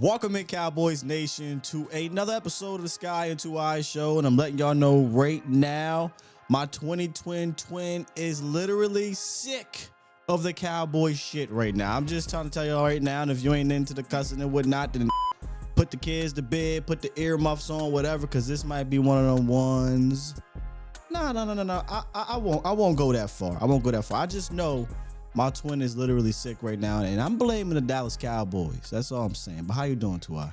Welcome in, Cowboys Nation, to another episode of the Sky and Two Eyes Show. And I'm letting y'all know right now, my 20twin is literally sick of the Cowboys shit right now. I'm just trying to tell y'all right now, and if you ain't into the cussing and whatnot, then put the kids to bed, put the earmuffs on, whatever, because this might be one of them ones. No. I won't go that far. I just know my twin is literally sick right now, and I'm blaming the Dallas Cowboys. That's all I'm saying. But how you doing, Tuai?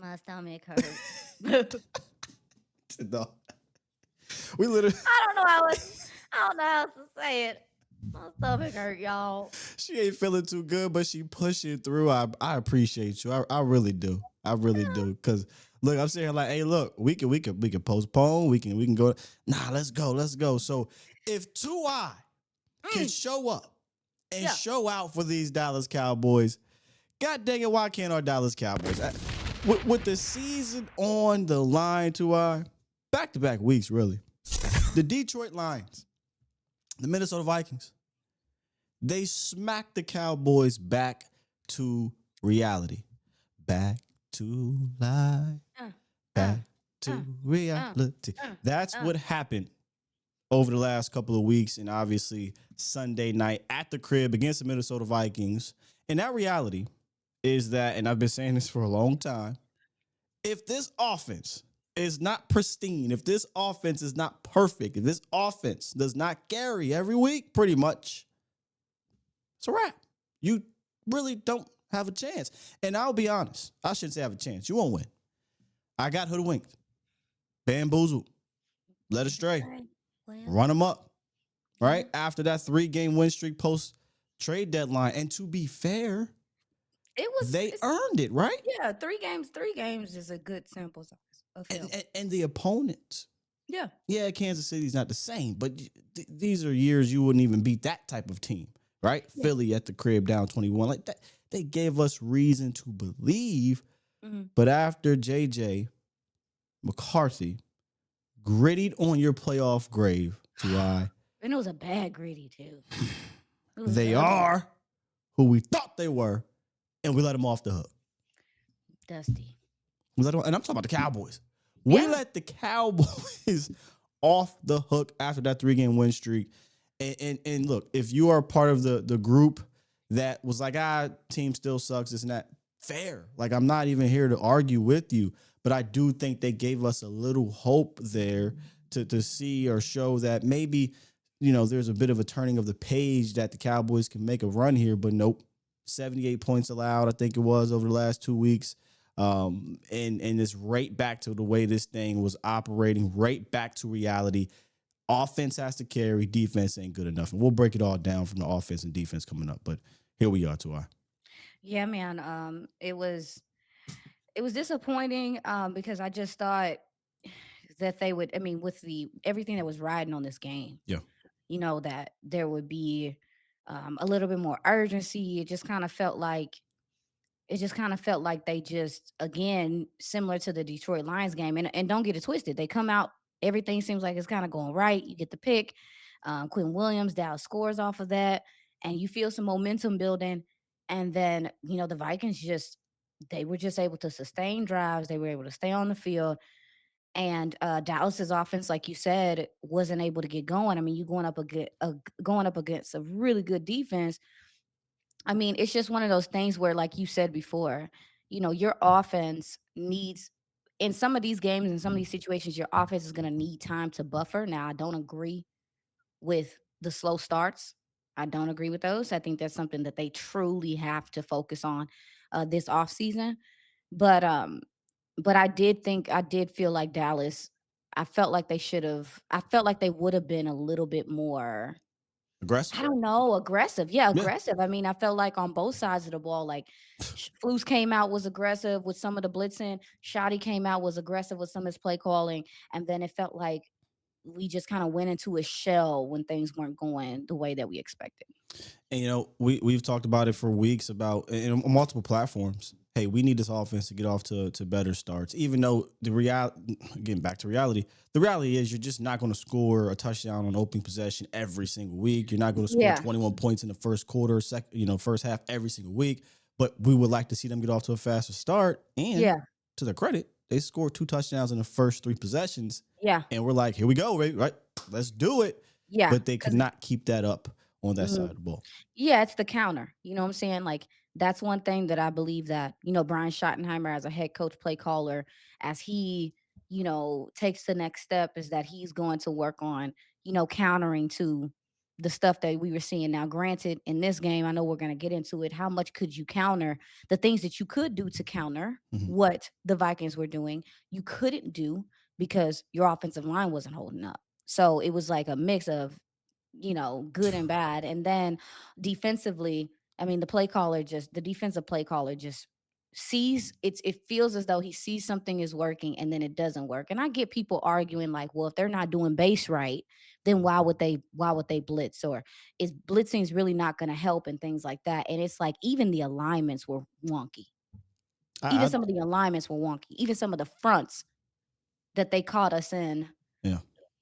My stomach hurts. No. We literally. I don't know how else to say it. My stomach hurt, y'all. She ain't feeling too good, but she pushing through. I appreciate you. I really do. I really do. Cause look, I'm saying like, hey, look, we can postpone. We can go. Nah, let's go. So if Tuai can show up and show out for these Dallas Cowboys, God dang it, why can't our Dallas Cowboys? With the season on the line, Tuai, back-to-back weeks, really. The Detroit Lions, the Minnesota Vikings, they smacked the Cowboys back to reality. Back to life. Back to reality. That's what happened over the last couple of weeks, and obviously Sunday night at the crib against the Minnesota Vikings. And that reality is that, and I've been saying this for a long time, if this offense is not pristine, if this offense is not perfect, if this offense does not carry every week, pretty much, it's a wrap. You really don't have a chance. And I'll be honest, I shouldn't say have a chance. You won't win. I got hoodwinked, bamboozled, led astray. Run them up, right? After that 3-game win streak post trade deadline. And to be fair, they earned it, right? Yeah, 3 games is a good sample size of film. And the opponents. Yeah, Kansas City's not the same, but these are years you wouldn't even beat that type of team, right? Yeah. Philly at the crib down 21. Like that, they gave us reason to believe. Mm-hmm. But after JJ McCarthy grittied on your playoff grave, Tuai. And it was a bad gritty, too. They are who we thought they were, and we let them off the hook. Dusty. And I'm talking about the Cowboys. We let the Cowboys off the hook after that 3-game win streak. And look, if you are part of the group that was like, team still sucks, this and that, fair. Like, I'm not even here to argue with you. But I do think they gave us a little hope there to see or show that maybe, there's a bit of a turning of the page that the Cowboys can make a run here. But nope, 78 points allowed, I think it was, over the last 2 weeks. And it's right back to the way this thing was operating, right back to reality. Offense has to carry, defense ain't good enough. And we'll break it all down from the offense and defense coming up. But here we are, Tuai. Yeah, man. It was disappointing because I just thought that they would, with everything that was riding on this game, that there would be a little bit more urgency. It just kind of felt like they just, again, similar to the Detroit Lions game. And don't get it twisted. They come out, everything seems like it's kind of going right. You get the pick. Quentin Williams, Dallas scores off of that. And you feel some momentum building. And then, the Vikings they were just able to sustain drives. They were able to stay on the field. And Dallas's offense, like you said, wasn't able to get going. I mean, you going up against a really good defense. I mean, it's just one of those things where, like you said before, your offense needs, in some of these games, in some of these situations, your offense is going to need time to buffer. Now, I don't agree with the slow starts. I don't agree with those. I think that's something that they truly have to focus on this offseason. But I did feel like Dallas, I felt like they would have been a little bit more aggressive. I don't know, aggressive. Yeah, aggressive. I mean, I felt like on both sides of the ball, like Flus came out, was aggressive with some of the blitzing. Shoddy came out, was aggressive with some of his play calling. And then it felt like we just kind of went into a shell when things weren't going the way that we expected. And, we've talked about it for weeks about on multiple platforms. Hey, we need this offense to get off to better starts, even though getting back to reality, the reality is you're just not going to score a touchdown on opening possession every single week. You're not going to score 21 points in the first quarter, first half every single week. but we would like to see them get off to a faster start. And Yeah. to their credit, they scored 2 touchdowns in the first 3 possessions. Yeah. And we're like, here we go, right? Let's do it. Yeah. But they could not keep that up on that side Mhm. of the ball. Yeah, it's the counter. You know what I'm saying? Like that's one thing that I believe that, Brian Schottenheimer as a head coach play caller, as he, takes the next step is that he's going to work on, countering to the stuff that we were seeing. Now, granted, in this game, I know we're going to get into it. How much could you counter the things that you could do to counter what the Vikings were doing? You couldn't do because your offensive line wasn't holding up. So it was like a mix of good and bad. And then defensively, I mean, the defensive play caller just it feels as though he sees something is working and then it doesn't work. And I get people arguing like, well, if they're not doing base right, then why would they blitz? Or is blitzing really not going to help and things like that? And it's like even the alignments were wonky. Even I some of the alignments were wonky. Even some of the fronts that they caught us in yeah.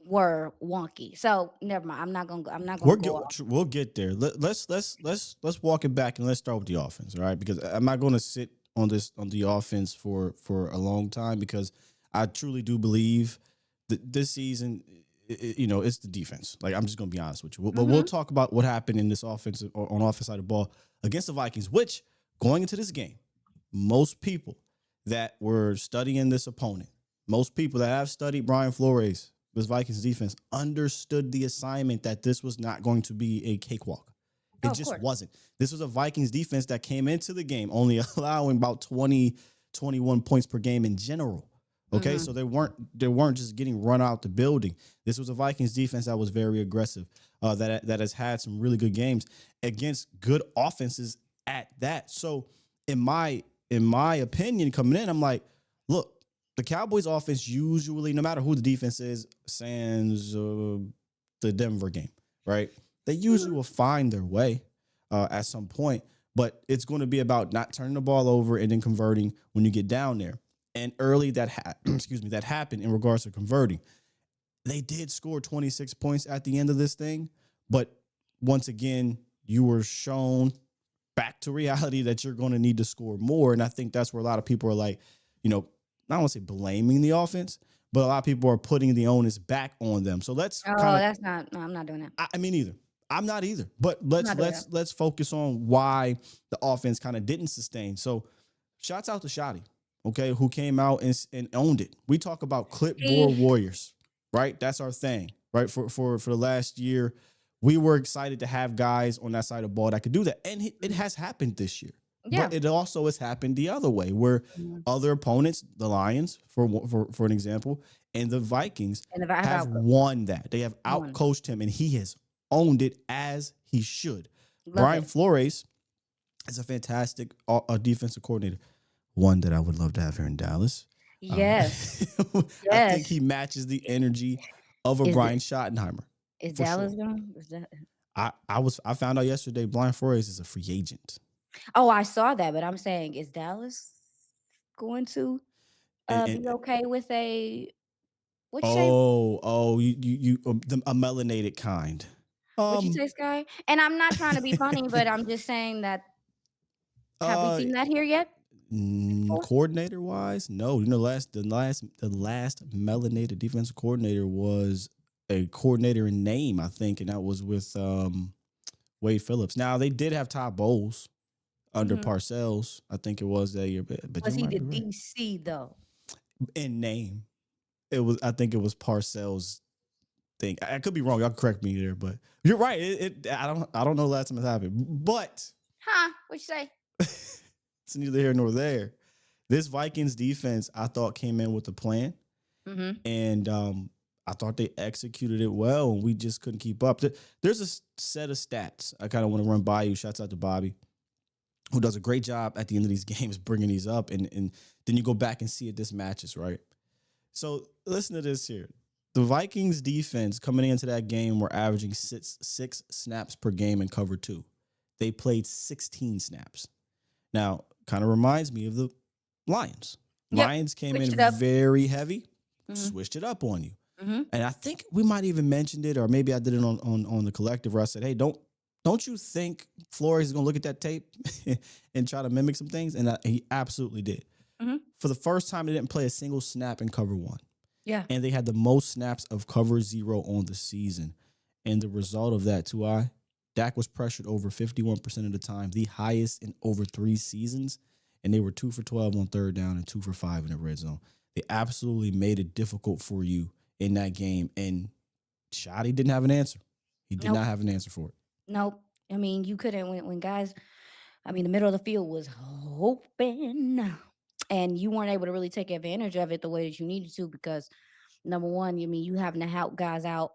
were wonky. So never mind. I'm not gonna go off. We'll get there. Let's walk it back and let's start with the offense, all right? Because I'm not going to sit on the offense for a long time because I truly do believe that this season, it's the defense. Like I'm just going to be honest with you. But we'll talk about what happened in this offense or on offense side of the ball against the Vikings. Which going into this game, most people that were studying this opponent, most people that have studied Brian Flores, this Vikings defense, understood the assignment that this was not going to be a cakewalk. It just wasn't. This was a Vikings defense that came into the game only allowing about 20, 21 points per game in general. Okay, so they weren't just getting run out the building. This was a Vikings defense that was very aggressive, that has had some really good games against good offenses at that. So in my opinion, coming in, I'm like, look, the Cowboys offense usually, no matter who the defense is, sans the Denver game, right? They usually will find their way at some point, but it's going to be about not turning the ball over and then converting when you get down there. And early that happened in regards to converting. They did score 26 points at the end of this thing, but once again, you were shown back to reality that you're going to need to score more. And I think that's where a lot of people are like, I don't want to say blaming the offense, but a lot of people are putting the onus back on them. So let's Oh, that's not. No, I'm not doing that. I mean, either. I'm not either. But I'm not doing that. let's focus on why the offense kind of didn't sustain. So, shouts out to Shotty, okay, who came out and owned it. We talk about clipboard warriors, right? That's our thing, right? For the last year, we were excited to have guys on that side of the ball that could do that, and it has happened this year. Yeah. But it also has happened the other way, where other opponents, the Lions, for an example, and the Vikings have won that. They have outcoached him, and he has owned it as he should. Brian Flores is a fantastic defensive coordinator, one that I would love to have here in Dallas. Yes. I think he matches the energy of a Brian Schottenheimer. Is Dallas going? I found out yesterday Brian Flores is a free agent. Oh, I saw that, but I'm saying, is Dallas going to be okay with a what you say? You a melanated kind. What you say, Sky? And I'm not trying to be funny, but I'm just saying that have we seen that here yet? Coordinator wise, no. The last melanated defensive coordinator was a coordinator in name, I think, and that was with Wade Phillips. Now they did have Todd Bowles under Parcells, I think it was that year. But was he the DC though? In name, I think it was Parcells' thing. I could be wrong. Y'all correct me there, but you're right. I don't know the last time it happened, but what you say? it's neither here nor there. This Vikings defense, I thought, came in with a plan, and I thought they executed it well, and we just couldn't keep up. There's a set of stats I kind of want to run by you. Shouts out to Bobby, who does a great job at the end of these games bringing these up, and then you go back and see it. This matches, right? So listen to this here. The Vikings defense coming into that game were averaging six snaps per game in cover 2. They played 16 snaps. Now, kind of reminds me of the Lions. Lions came in very heavy, switched it up on you. And I think we might even mentioned it, or maybe I did it on the collective where I said, hey, don't Don't you think Flores is going to look at that tape and try to mimic some things? And he absolutely did. Mm-hmm. For the first time, they didn't play a single snap in cover one. Yeah. And they had the most snaps of cover zero on the season. And the result of that, Dak was pressured over 51% of the time, the highest in over 3 seasons. And they were 2 for 12 on third down and 2 for 5 in the red zone. They absolutely made it difficult for you in that game. And Shoddy didn't have an answer. He did Nope. not have an answer for it. Nope. I mean, you couldn't when guys. I mean, the middle of the field was open, and you weren't able to really take advantage of it the way that you needed to because number one, you mean you having to help guys out,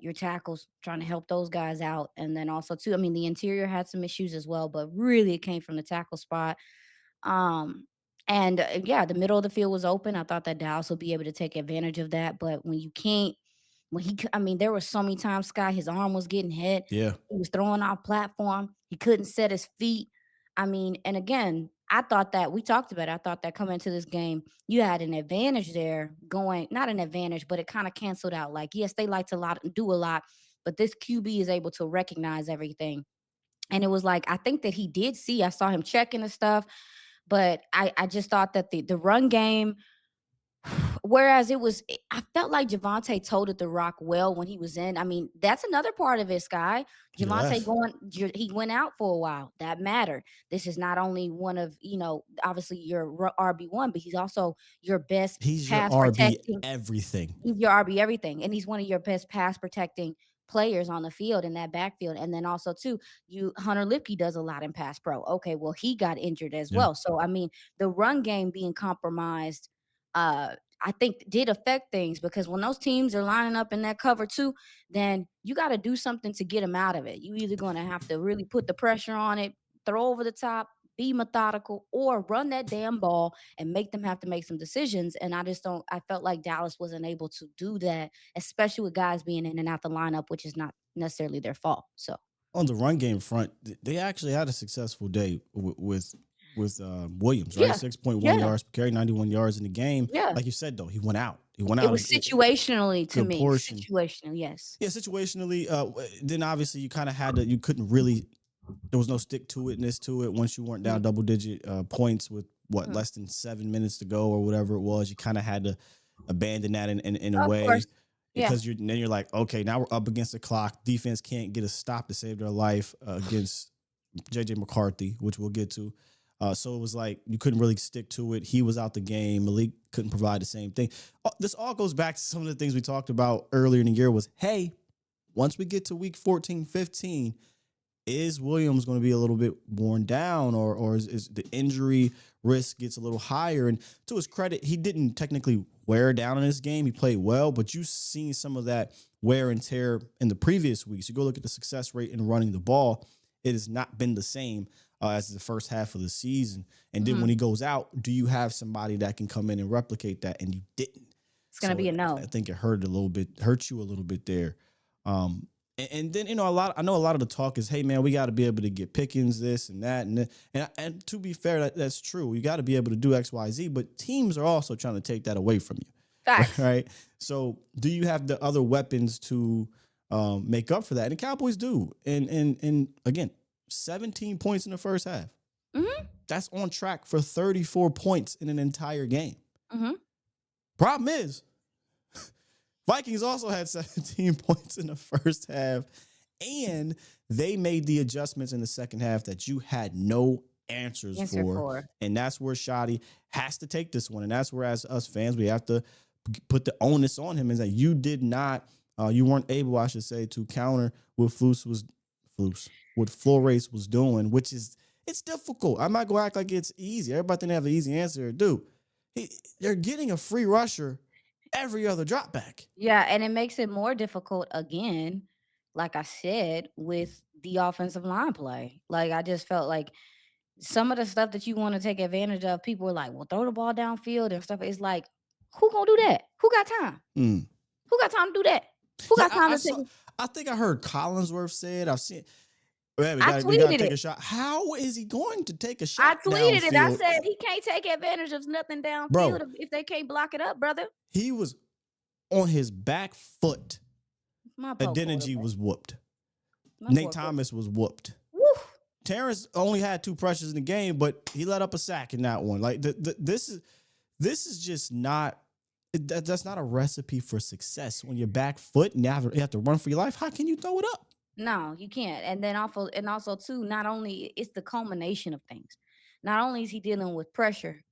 your tackles, trying to help those guys out, and then also too, I mean, the interior had some issues as well, but really it came from the tackle spot. Um, and yeah, the middle of the field was open. I thought that Dallas would be able to take advantage of that, but when you can't, I mean, there were so many times, Sky, his arm was getting hit. Yeah. He was throwing off platform. He couldn't set his feet. I mean, and again, I thought that we talked about it. I thought that coming into this game, you had an advantage there going, not an advantage, but it kind of canceled out. Like, yes, they like to do a lot, but this QB is able to recognize everything. And it was like, I think that he did see, I saw him checking the stuff, but I just thought that the run game, whereas I felt like Javonte toted the rock well when he was in. I mean, that's another part of it, Sky. He left. He went out for a while. That mattered. This is not only one of, obviously your RB1, but he's also your best He's your pass RB protecting. everything. He's your RB everything, and he's one of your best pass protecting players on the field in that backfield. And then also too, Hunter Lipke does a lot in pass pro. Okay, well he got injured as Yeah. well. So I mean, the run game being compromised, I think did affect things because when those teams are lining up in that cover too, then you got to do something to get them out of it. You either going to have to really put the pressure on it, throw over the top, be methodical, or run that damn ball and make them have to make some decisions. And I just don't, I felt like Dallas wasn't able to do that, especially with guys being in and out the lineup, which is not necessarily their fault. So On the run game front, they actually had a successful day with Williams, right? yeah, 6.1 yeah, yards per carry, 91 yards in the game. yeah. Like you said, though, he went out. He went It out was situationally to good me. portion. Situational, yes. Yeah, situationally. Then obviously you kind of had to. You couldn't really. There was no stick to itness to it once you weren't down Mhm, double digit points with what mhm. less than 7 minutes to go or whatever it was. You kind of had to abandon that in a Of course. way Yeah. because you're like, okay, now we're up against the clock. Defense can't get a stop to save their life against JJ McCarthy, which we'll get to. So it was like you couldn't really stick to it. He was out the game. Malik couldn't provide the same thing. This all goes back to some of the things we talked about earlier in the year was, hey, once we get to week 14, 15, is Williams going to be a little bit worn down or is the injury risk gets a little higher? And to his credit, he didn't technically wear down in this game. He played well, but you've seen some of that wear and tear in the previous weeks. You go look at the success rate in running the ball. It has not been the same as the first half of the season. And then when Mhm. he goes out, do you have somebody that can come in and replicate that? And you didn't. It's gonna So be a I no. think it hurt you a little bit there. And then I know a lot of the talk is, hey man, we got to be able to get Pickens this and that and to be fair, that's true. You got to be able to do X, Y, Z, but teams are also trying to take that away from you, Facts. right? So do you have the other weapons to make up for that? And the Cowboys do. And again, 17 points in the first half. Mhm. That's on track for 34 points in an entire game. Mhm. Problem is, Vikings also had 17 points in the first half, and they made the adjustments in the second half that you had no answers Answer for. for. And that's where Shoddy has to take this one. And that's where, as us fans, we have to put the onus on him is that you did not, you weren't able, I should say, to counter what what Flores was doing, which is, it's difficult. I'm not going to act like it's easy. Everybody think they have an easy answer. Dude, they're getting a free rusher every other drop back. Yeah, and it makes it more difficult again, like I said, with the offensive line play. Like I just felt like some of the stuff that you want to take advantage of, people were like, "Well, throw the ball downfield and stuff." It's like, who gonna do that? Who got time? Mm. Who got time to do that? Who Yeah, got time I to take saw. it? I think I heard Collinsworth said. I've seen. Man, I we got to tweeted take it. a shot. How is he going to take a I shot tweeted it. I downfield, said he can't take advantage of nothing bro? downfield if they can't block it up, brother. He was on his back foot. My poor Adeniji quarterback. was whooped. My Nate poor boy. Thomas was whooped. Woo. Terrence only had 2 pressures in the game, but he let up a sack in that one. Like this is just not that's not a recipe for success. When you're back foot and you have to run for your life, how can you throw it up? No, you can't. And then also too, not only it's the culmination of things. Not only is he dealing with pressure,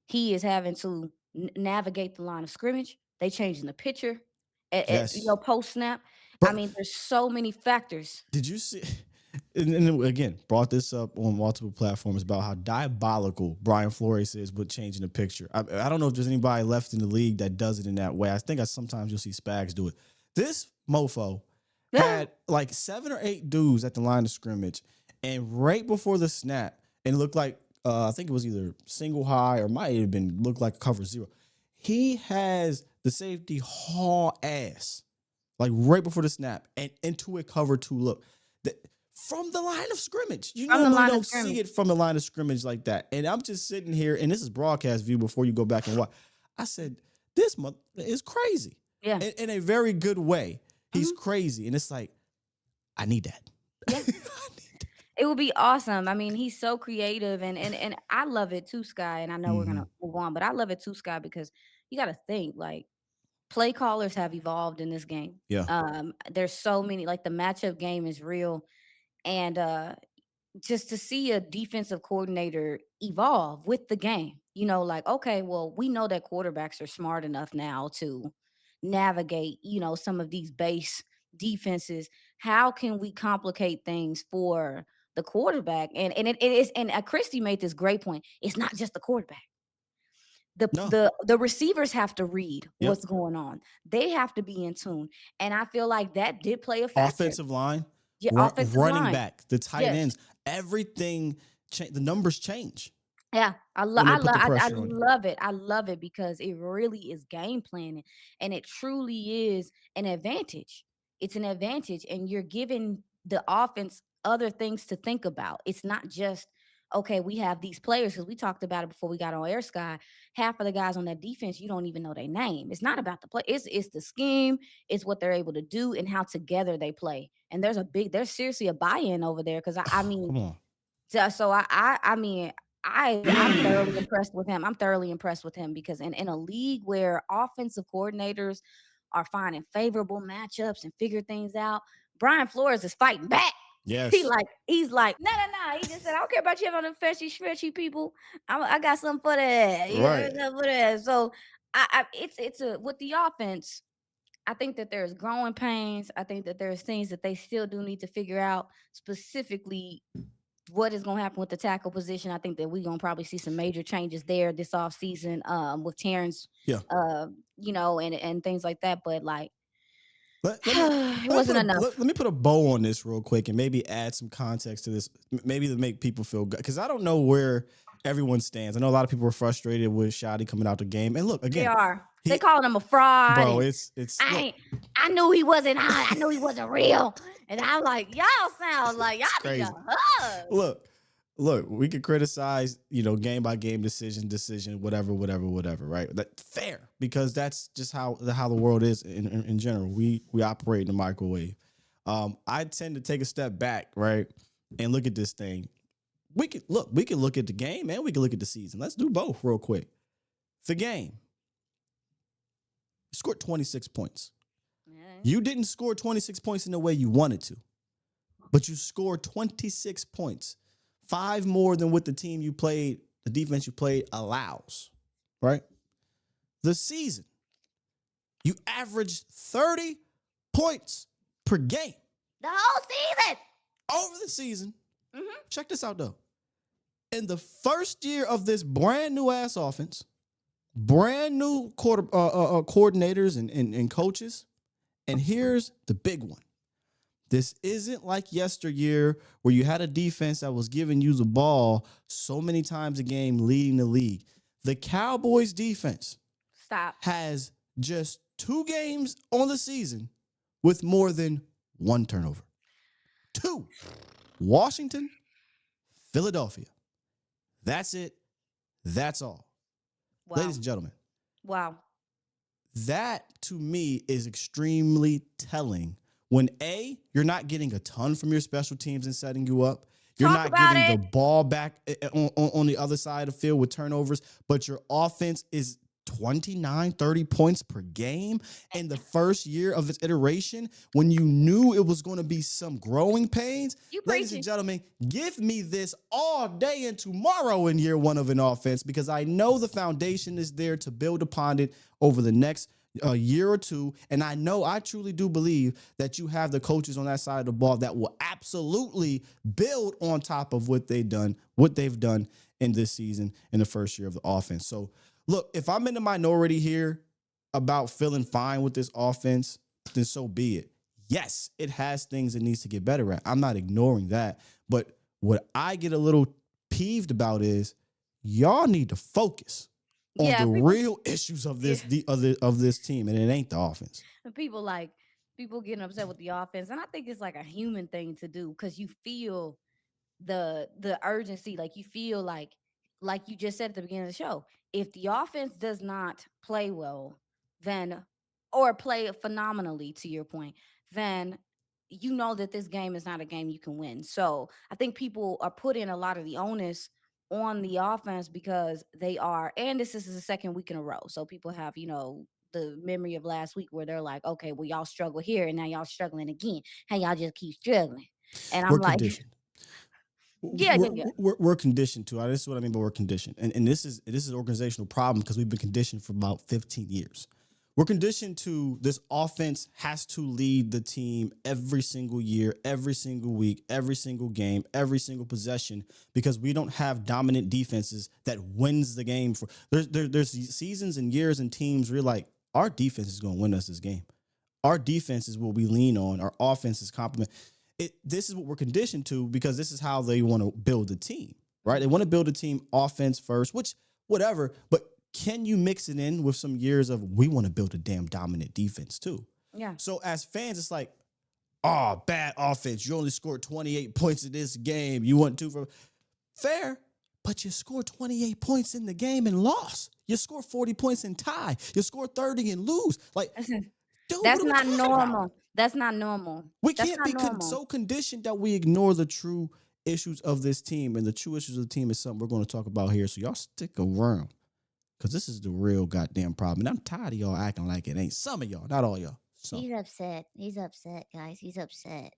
he is having to navigate the line of scrimmage. They changing the pitcher at Yes. post snap. I Bro, mean, there's so many factors. did you see? And again, brought this up on multiple platforms about how diabolical Brian Flores is with changing the picture. I don't know if there's anybody left in the league that does it in that way. I think sometimes you'll see Spags do it. This mofo had like 7 or 8 dudes at the line of scrimmage, and right before the snap, and it looked like I think it was either single high or might have been looked like cover 0. He has the safety haul ass like right before the snap and into a cover 2 look. From the line of scrimmage. You From the normally line of don't see scrimmage. it from the line of scrimmage like that. And I'm just sitting here, and this is broadcast view before you go back and watch. I said, this mother is crazy. Yeah. In a very good way. He's Mhm. crazy. And it's like, I need that. Yeah. It would be awesome. I mean, he's so creative and I love it too, Sky. And I know we're gonna move on, but I love it too, Sky, because you gotta think like play callers have evolved in this game. Yeah. There's so many, like the matchup game is real. And just to see a defensive coordinator evolve with the game, like, okay, well, we know that quarterbacks are smart enough now to navigate, some of these base defenses. How can we complicate things for the quarterback? And it is, and Christie made this great point. It's not just the quarterback. The, No. the receivers have to read Yep. what's going on. They have to be in tune. And I feel like that did play a factor. Offensive line, Yeah, offensive running line. back, the tight Yes. ends, everything, the numbers change. Yeah, I when they put the I pressure on you. love it. I love it because it really is game planning, and it truly is an advantage. It's an advantage, and you're giving the offense other things to think about. It's not just okay. We have these players because we talked about it before we got on Air Sky. Half of the guys on that defense, you don't even know their name. It's not about the play. It's the scheme. It's what they're able to do and how together they play. And there's seriously a buy-in over there because I mean. Come on. So I mean, I'm thoroughly impressed with him. I'm thoroughly impressed with him because in a league where offensive coordinators are finding favorable matchups and figure things out, Brian Flores is fighting back. Yes. He's like, no. He just said, I don't care about you having them fetchy people. I got something for that. Right. Something for that. So it's a with the offense. I think that there's growing pains. I think that there's things that they still do need to figure out specifically what is going to happen with the tackle position. I think that we're going to probably see some major changes there this offseason with Terrence, Yeah. And things like that. But like, it wasn't enough. Let me put a bow on this real quick and maybe add some context to this, maybe to make people feel good. Because I don't know where everyone stands. I know a lot of people are frustrated with Shotty coming out the game. And look, again, they are. They calling him a fraud. Bro, it's. I knew he wasn't hot. I knew he wasn't real. And I'm like, y'all sound like y'all crazy. need a hug. Look, we could criticize, game by game decision, whatever, right? That fair, because that's just how the world is in general. We operate in the microwave. I tend to take a step back, right, and look at this thing. We could look at the game and we can look at the season. Let's do both real quick. The game scored 26 points. Yeah. You didn't score 26 points in the way you wanted to, but you scored 26 points. 5 more than what the defense you played allows, right? The season, you averaged 30 points per game. The whole season. Over the season. Check this out, though. In the first year of this brand new ass offense, brand new coordinators and coaches, and here's the big one. This isn't like yesteryear where you had a defense that was giving you the ball so many times a game, leading the league. The Cowboys defense has just 2 games on the season with more than 1 turnover. 2. Washington, Philadelphia. That's it. That's all. Wow. Ladies and gentlemen. Wow. That, to me, is extremely telling when you're not getting a ton from your special teams and setting you up. You're Talk not about getting the it. ball back on the other side of the field with turnovers, but your offense is 29, 30 points per game in the first year of its iteration when you knew it was going to be some growing pains. You Ladies and preaching. gentlemen, give me this all day and tomorrow in year one of an offense because I know the foundation is there to build upon it over the next a year or two. And I truly do believe that you have the coaches on that side of the ball that will absolutely build on top of what they've done in this season in the first year of the offense. So look, if I'm in the minority here about feeling fine with this offense, then so be it. Yes, it has things it needs to get better at. I'm not ignoring that. But what I get a little peeved about is y'all need to focus on the real issues of this of this team, and it ain't the offense. People getting upset with the offense, and I think it's like a human thing to do because you feel the urgency, like you feel like you just said at the beginning of the show, if the offense does not play well, then or play phenomenally to your point, then you know that this game is not a game you can win. So I think people are putting a lot of the onus on the offense because they are, and this is the second week in a row. So people have, the memory of last week where they're like, okay, well, y'all struggle here and now y'all struggling again. Hey, y'all just keep struggling. And I'm We're like, conditioned. yeah, yeah, yeah. We're conditioned to. This is what I mean by we're conditioned, and this is an organizational problem because we've been conditioned for about 15 years. We're conditioned to this offense has to lead the team every single year, every single week, every single game, every single possession because we don't have dominant defenses that wins the game. There's seasons and years and teams where you're like, our defense is going to win us this game. Our defense is what we lean on. Our offense is complement. This is what we're conditioned to because this is how they want to build a team, right? They want to build a team offense first, which whatever, but can you mix it in with some years of we want to build a damn dominant defense too? Yeah. So as fans, it's like, oh, bad offense. You only scored 28 points in this game. You want 2 for fair, but you scored 28 points in the game and lost. You scored 40 points and tie. You scored 30 and lose. Like, dude, That's what are we not talking normal. about? That's not normal. We That's can't not be normal. so conditioned that we ignore the true issues of this team. And the true issues of the team is something we're going to talk about here. So y'all stick around because this is the real goddamn problem. And I'm tired of y'all acting like it ain't. Some of y'all, not all y'all. Some. He's upset. He's upset, guys. He's upset.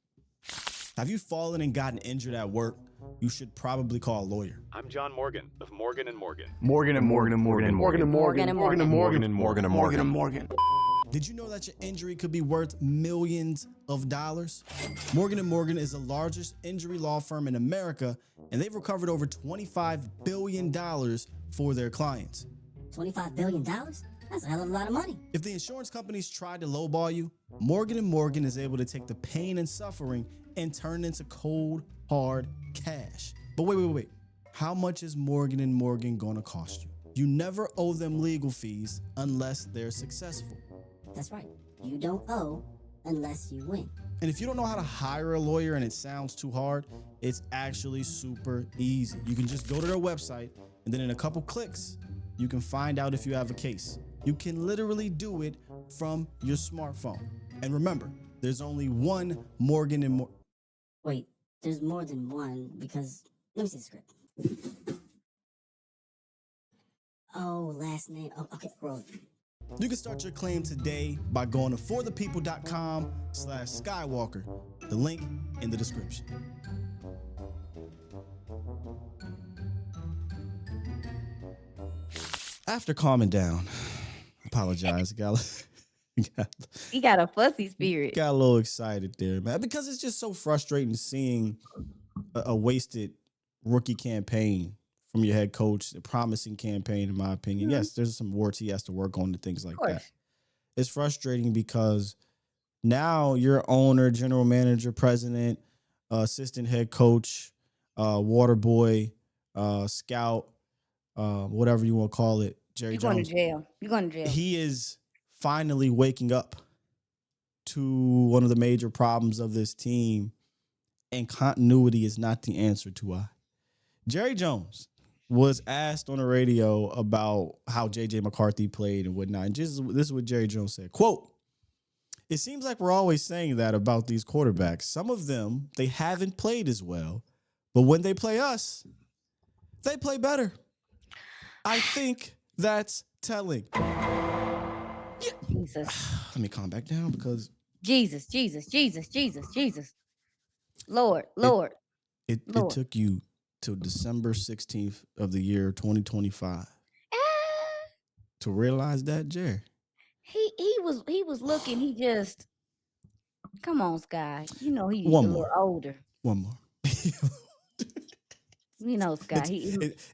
Have you fallen and gotten injured at work? You should probably call a lawyer. I'm John Morgan of Morgan & Morgan. Morgan & Morgan & Morgan & Morgan & Morgan & Morgan & Morgan & Morgan & Morgan & Morgan. Did you know that your injury could be worth millions of dollars? Morgan & Morgan is the largest injury law firm in America, and they've recovered over $25 billion for their clients. $25 billion? That's a hell of a lot of money. If the insurance companies tried to lowball you, Morgan & Morgan is able to take the pain and suffering and turn it into cold, hard cash. But wait. How much is Morgan & Morgan going to cost you? You never owe them legal fees unless they're successful. That's right. You don't owe unless you win. And if you don't know how to hire a lawyer and it sounds too hard, it's actually super easy. You can just go to their website and then in a couple clicks, you can find out if you have a case. You can literally do it from your smartphone. And remember, there's only one Morgan & Morgan. Wait, there's more than one because, let me see the script. Oh, last name. Oh, okay, roll it. You can start your claim today by going to forthepeople.com/Skywalker. The link in the description. After calming down, apologize, He got a fussy spirit. Got a little excited there, man, because it's just so frustrating seeing a wasted rookie campaign from your head coach, a promising campaign, in my opinion. Mm-hmm. Yes, there's some warts he has to work on and things like that. It's frustrating because now your owner, general manager, president, assistant head coach, water boy, scout, whatever you want to call it, Jerry Jones. You're going to jail. He is finally waking up to one of the major problems of this team, and continuity is not the answer to why. Jerry Jones was asked on the radio about how J.J. McCarthy played and whatnot. And this is what Jerry Jones said. Quote, it seems like we're always saying that about these quarterbacks. Some of them, they haven't played as well, but when they play us, they play better. I think that's telling. Jesus. Let me calm back down because Jesus. Lord. it took you till December 16th of the year 2025 to realize that, Jerry. He was looking. He just come on, Sky. You know he's One a more. little older. One more. You know, Sky.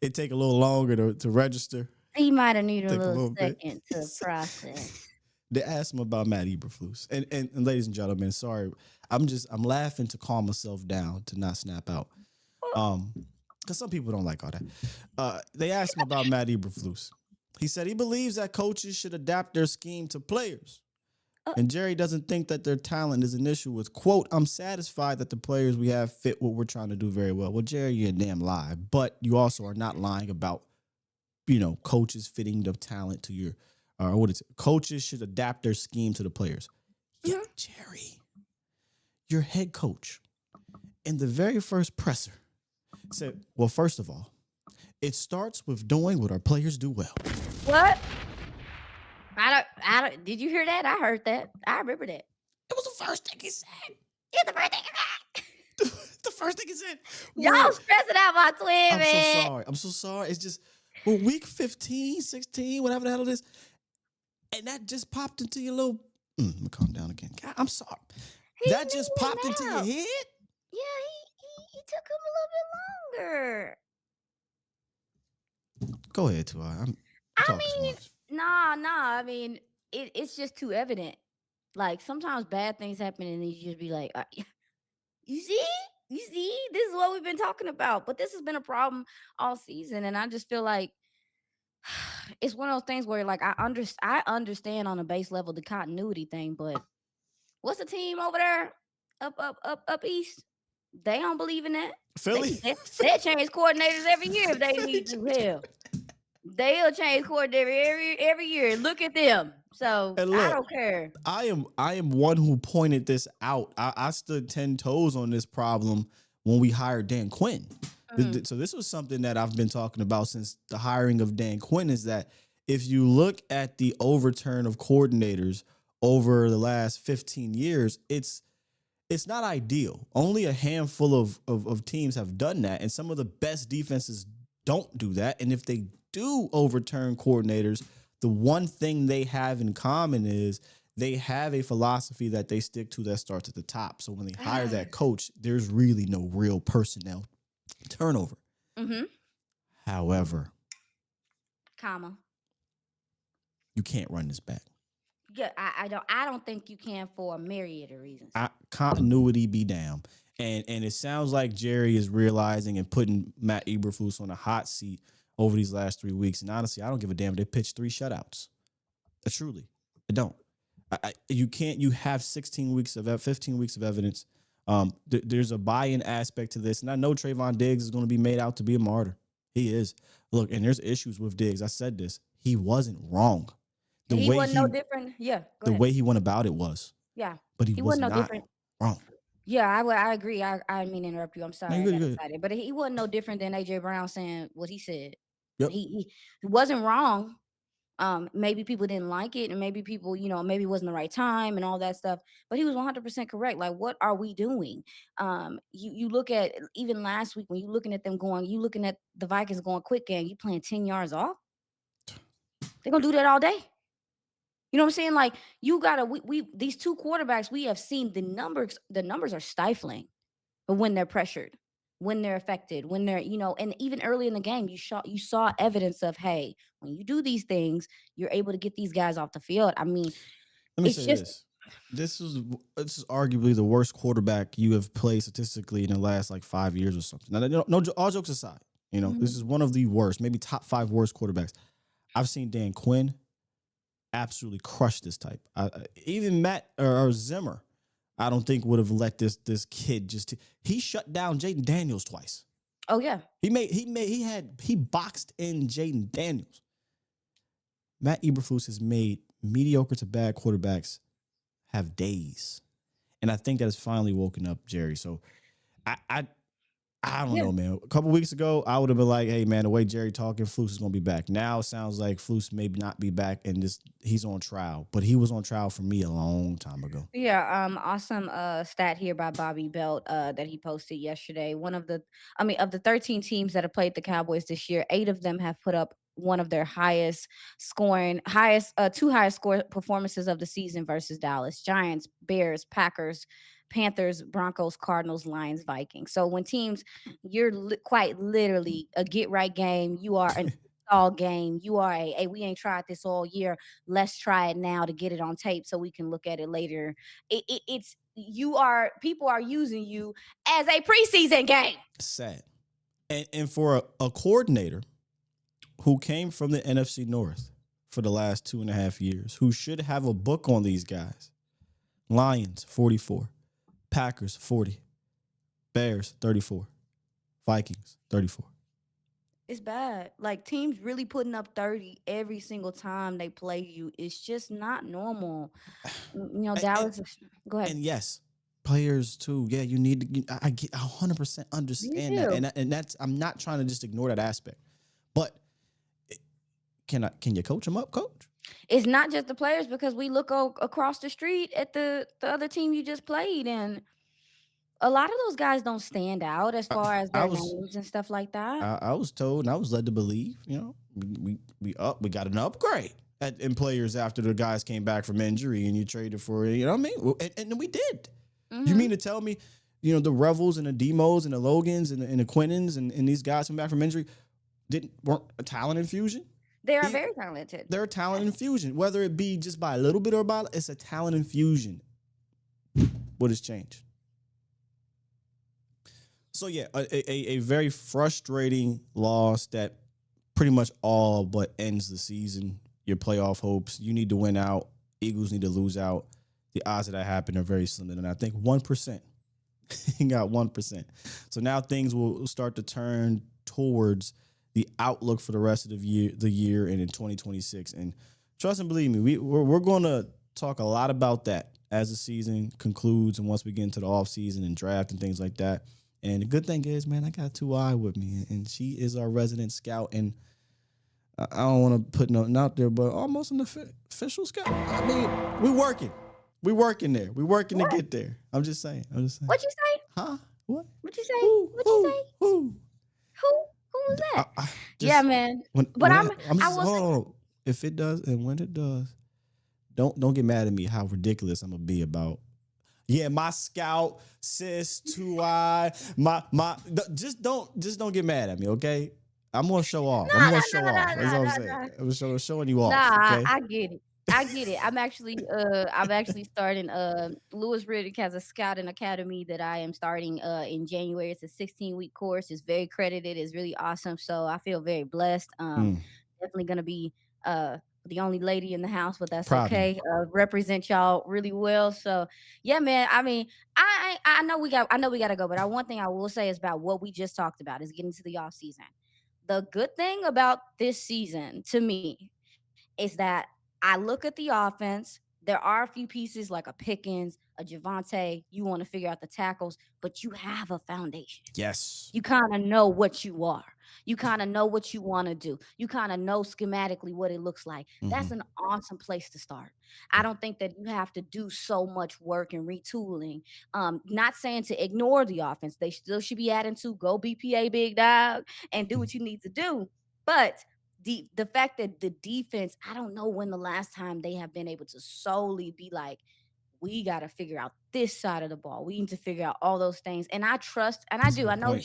It take a little longer to register. He might have needed a Take a little little bit. second to process. They asked him about Matt Eberflus. And ladies and gentlemen, sorry. I'm laughing to calm myself down to not snap out. Because some people don't like all that. They asked him about Matt Eberflus. He said he believes that coaches should adapt their scheme to players. And Jerry doesn't think that their talent is an issue with, quote, I'm satisfied that the players we have fit what we're trying to do very well. Well, Jerry, you're a damn lie. But you also are not lying about, coaches fitting the talent to your, what is it? Coaches should adapt their scheme to the players. Yeah, Jerry, your head coach in the very first presser said, well, first of all, it starts with doing what our players do well. What? I don't. Did you hear that? I heard that. I remember that. It was the first thing he said. It's the first thing you got. The first thing he said. Y'all stressing out my twin, man. I'm so sorry. It's just, week 15, 16, whatever the hell it is. And that just popped into your little, let me calm down again. God, I'm sorry. That just popped into your head? Yeah, he took him a little bit longer. Go ahead, Tua. I'm talking too much. Nah. I mean, it's just too evident. Like sometimes bad things happen, and you just be like, "You see, this is what we've been talking about." But this has been a problem all season, and I just feel like it's one of those things where, like, I understand on a base level the continuity thing, but what's the team over there up east? They don't believe in that. Philly? They change coordinators every year if they need to. Hell, they'll change coordinator every year. Look at them. So look, I don't care. I am one who pointed this out. I stood 10 toes on this problem when we hired Dan Quinn. So this was something that I've been talking about since the hiring of Dan Quinn, is that if you look at the overturn of coordinators over the last 15 years, it's not ideal. Only a handful of teams have done that, and some of the best defenses don't do that. And if they do overturn coordinators, the one thing they have in common is they have a philosophy that they stick to that starts at the top. So when they hire that coach, there's really no real personnel turnover. However, you can't run this back. Yeah, I don't think you can for a myriad of reasons. Continuity be damned. And it sounds like Jerry is realizing and putting Matt Eberflus on a hot seat over these last 3 weeks. And honestly, I don't give a damn if they pitched 3 shutouts. Truly, I don't. You have 15 weeks of evidence. There's a buy-in aspect to this. And I know Trayvon Diggs is going to be made out to be a martyr. He is. Look, and there's issues with Diggs. I said this. He wasn't wrong. He wasn't no different. Yeah. The way he went about it was. Yeah. But he was not wrong. Yeah, I agree. I didn't mean to interrupt you. I'm sorry. I got excited. But he wasn't no different than AJ Brown saying what he said. Yep. He wasn't wrong. Maybe people didn't like it, and maybe people, maybe it wasn't the right time and all that stuff. But he was 100% correct. Like, what are we doing? You look at even last week when you looking at them going, you looking at the Vikings going quick game, you playing 10 yards off. They're gonna do that all day. You know what I'm saying? Like, you gotta we these 2 quarterbacks, we have seen the numbers are stifling, but when they're pressured, when they're affected, when they're, and even early in the game, you saw evidence of, hey, when you do these things, you're able to get these guys off the field. I mean, let me say this. This is arguably the worst quarterback you have played statistically in the last 5 years or something. Now, no, all jokes aside, this is one of the worst, maybe top 5 worst quarterbacks. I've seen Dan Quinn absolutely crush this type. Even Matt or Zimmer, I don't think would have let this kid he shut down Jaden Daniels twice. Oh yeah. He boxed in Jaden Daniels. Matt Eberflus has made mediocre to bad quarterbacks have days. And I think that has finally woken up Jerry. So I don't know, man. A couple weeks ago, I would have been like, hey, man, the way Jerry talking, Flus is going to be back. Now it sounds like Flus may not be back, and he's on trial. But he was on trial for me a long time ago. Yeah, awesome stat here by Bobby Belt that he posted yesterday. Of the 13 teams that have played the Cowboys this year, 8 of them have put up one of their two highest score performances of the season versus Dallas: Giants, Bears, Packers, Panthers, Broncos, Cardinals, Lions, Vikings. So when teams, quite literally a get right game, you are an all game, you are a we ain't tried this all year, let's try it now to get it on tape so we can look at it later. It's people are using you as a preseason game. Sad. And for a coordinator who came from the NFC North for the last 2.5 years, who should have a book on these guys. Lions, 44. Packers, 40. Bears, 34. Vikings, 34. It's bad. Like, teams really putting up 30 every single time they play you. It's just not normal. Dallas. Go ahead. And yes, players too. Yeah, you need to. I get 100% understand that, and that's. I'm not trying to just ignore that aspect, but can you coach them up, coach? It's not just the players, because we look across the street at the other team you just played, and a lot of those guys don't stand out as far as their names and stuff like that. I was told, and I was led to believe, we got an upgrade in players after the guys came back from injury, and you traded for, you know what I mean? And we did. Mm-hmm. You mean to tell me, the Revels and the Demos and the Logans and the Quinnens and these guys coming back from injury weren't a talent infusion? They are very talented. They're a talent infusion, whether it be just by a little bit or it's a talent infusion. What has changed? So, yeah, a very frustrating loss that pretty much all but ends the season. Your playoff hopes. You need to win out. Eagles need to lose out. The odds of that happen are very slim. And I think 1%. You got 1%. So now things will start to turn towards the outlook for the rest of the year and in 2026. And trust and believe me, we're going to talk a lot about that as the season concludes and once we get into the offseason and draft and things like that. And the good thing is, man, I got 2i with me, and she is our resident scout. And I don't want to put nothing out there, but almost an official scout. I mean, we're working. We're working there. We're working to get there. I'm just saying. What you say? Huh? What? What you say? What you say? Who? Who was that? Yeah, man. Hold on. If it does, and when it does, don't get mad at me how ridiculous I'm gonna be about. Yeah, my scout, sis, 2i, just don't get mad at me, okay? I'm gonna show off. I'm gonna show off. That's what I'm saying. I'm showing you off. Okay? I get it. I'm actually starting. Lewis Riddick has a scouting academy that I am starting in January. It's a 16-week course. It's very credited. It's really awesome. So I feel very blessed. Definitely gonna be the only lady in the house, but that's okay. Represent y'all really well. So yeah, man. I mean, I know we gotta go, but one thing I will say is about what we just talked about is getting to the off season. The good thing about this season to me is that I look at the offense. There are a few pieces like a Pickens, a Javonte. You want to figure out the tackles, but you have a foundation. Yes. You kind of know what you are. You kind of know what you want to do. You kind of know schematically what it looks like. Mm-hmm. That's an awesome place to start. I don't think that you have to do so much work and retooling. Not saying to ignore the offense. They still should be adding to go BPA big dog and do what you need to do. But the fact that the defense, I don't know when the last time they have been able to solely be like, we got to figure out this side of the ball. We need to figure out all those things. And I trust, and I do. I know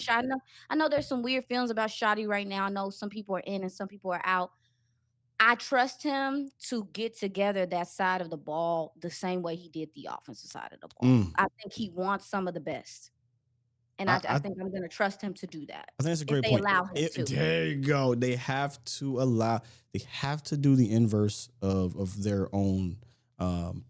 I know there's some weird feelings about Shoddy right now. I know some people are in and some people are out. I trust him to get together that side of the ball the same way he did the offensive side of the ball. I think he wants some of the best. And I think I'm going to trust him to do that. I think that's a great point. Allow him to. There you go. They have to do the inverse of their own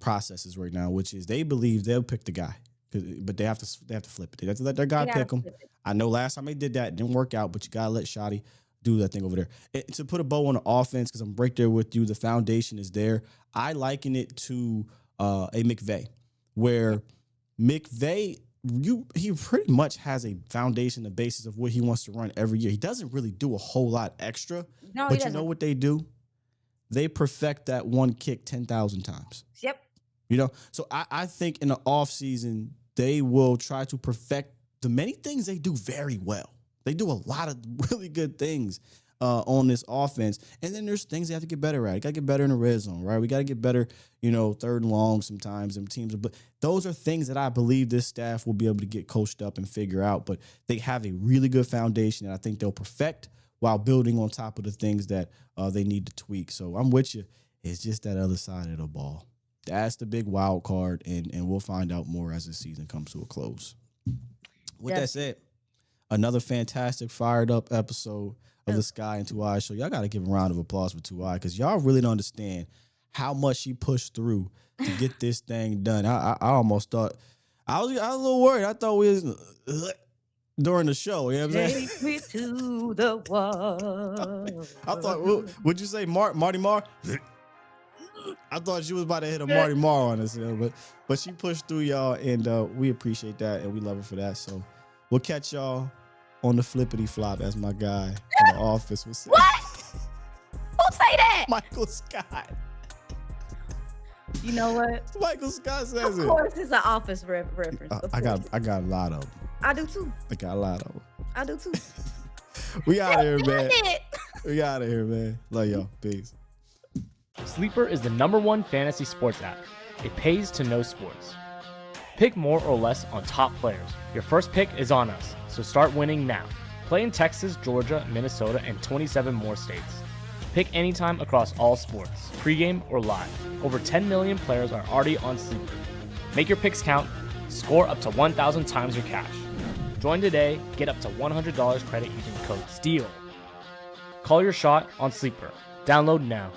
processes right now, which is they believe they'll pick the guy, but they have to flip it. They have to let their guy pick them. I know last time they did that, it didn't work out, but you got to let Shoddy do that thing over there. To put a bow on the offense, because I'm right there with you, the foundation is there. I liken it to a McVay. where McVay, he pretty much has a foundation, the basis of what he wants to run every year. He doesn't really do a whole lot extra, No, but you know what they do? They perfect that one kick 10,000 times. Yep. So I think in the offseason, they will try to perfect the many things they do very well. They do a lot of really good things on this offense. And then there's things they have to get better at. You got to get better in the red zone, right? We got to get better, third and long sometimes. Them teams, but those are things that I believe this staff will be able to get coached up and figure out. But they have a really good foundation that I think they'll perfect while building on top of the things that they need to tweak. So I'm with you. It's just that other side of the ball. That's the big wild card, and we'll find out more as the season comes to a close. With that said, another fantastic, fired-up episode of the Sky and 2i Show. Y'all got to give a round of applause for 2i because y'all really don't understand how much she pushed through to get this thing done. I almost thought – I was a little worried. I thought we was during the show. You know what I'm saying? Take me to the wall. I thought – would you say Marty Marr? I thought she was about to hit a Marty Marr on us, but she pushed through, y'all, and we appreciate that, and we love her for that. So we'll catch y'all on the flippity flop, as my guy in the office would say. What? Who say that? Michael Scott. You know what? Michael Scott says it. Of course, it's an office reference. I got a lot of them. I do too. I got a lot of them. I do too. We out of here, man. We out of here, man. Love y'all. Peace. Sleeper is the #1 fantasy sports app. It pays to know sports. Pick more or less on top players. Your first pick is on us, so start winning now. Play in Texas, Georgia, Minnesota, and 27 more states. Pick anytime across all sports, pregame or live. Over 10 million players are already on Sleeper. Make your picks count. Score up to 1,000 times your cash. Join today. Get up to $100 credit using code STEAL. Call your shot on Sleeper. Download now.